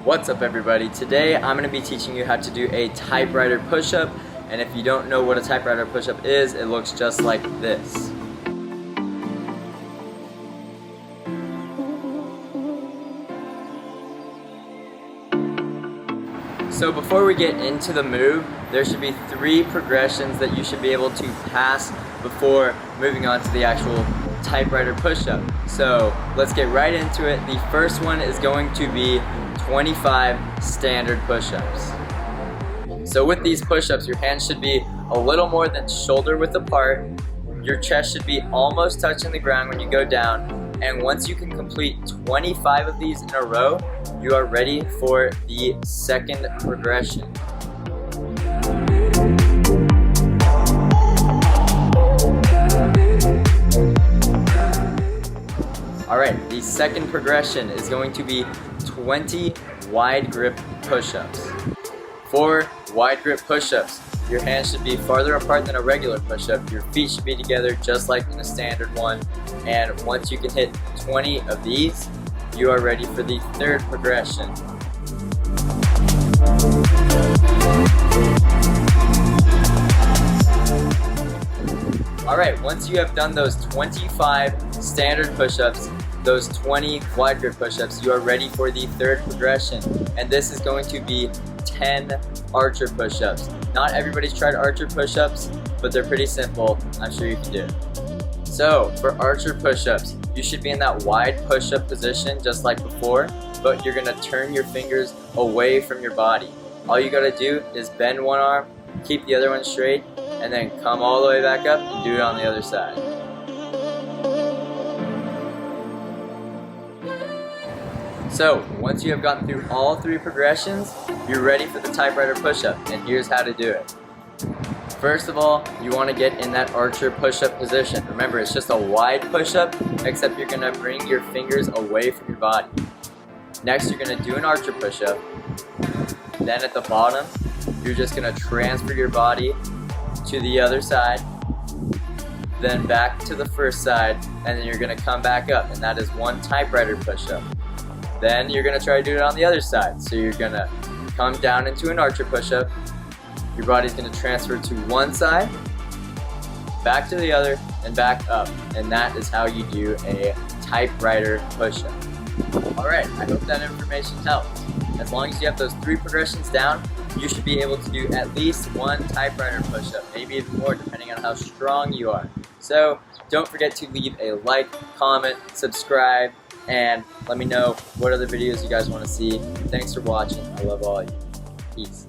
What's up everybody? Today I'm going to be teaching you how to do a typewriter push-up, and if you don't know what a typewriter push-up is, it looks just like this. So before we get into the move, there should be 3 progressions that you should be able to pass before moving on to the actual typewriter push-up. So let's get right into it. The first one is going to be 25 standard push-ups. So with these push-ups, your hands should be a little more than shoulder width apart. Your chest should be almost touching the ground when you go down. And once you can complete 25 of these in a row, you are ready for the second progression. Alright, the second progression is going to be 20 wide grip push-ups. For wide grip push-ups, your hands should be farther apart than a regular push-up. Your feet should be together just like in a standard one. And once you can hit 20 of these, you are ready for the third progression. Alright, once you have done those 25 standard push-ups, those 20 wide grip push-ups, you are ready for the third progression. And this is going to be 10 archer push-ups. Not everybody's tried archer push-ups, but they're pretty simple. I'm sure you can do it. So for archer push-ups, you should be in that wide push-up position just like before, but you're gonna turn your fingers away from your body. All you gotta do is bend one arm, keep the other one straight, and then come all the way back up and do it on the other side. So once you have gotten through all 3 progressions, you're ready for the typewriter push-up, and here's how to do it. First of all, you want to get in that archer push-up position. Remember, it's just a wide push-up, except you're going to bring your fingers away from your body. Next, you're going to do an archer push-up. Then at the bottom, you're just going to transfer your body to the other side, then back to the first side, and then you're going to come back up, and that is one typewriter push-up. Then you're going to try to do it on the other side. So you're going to come down into an archer push-up. Your body's going to transfer to one side, back to the other, and back up. And that is how you do a typewriter push-up. Alright, I hope that information helps. As long as you have those 3 progressions down, you should be able to do at least one typewriter push-up, maybe even more depending on how strong you are. So don't forget to leave a like, comment, subscribe, and let me know what other videos you guys want to see. Thanks for watching. I love all of you. Peace.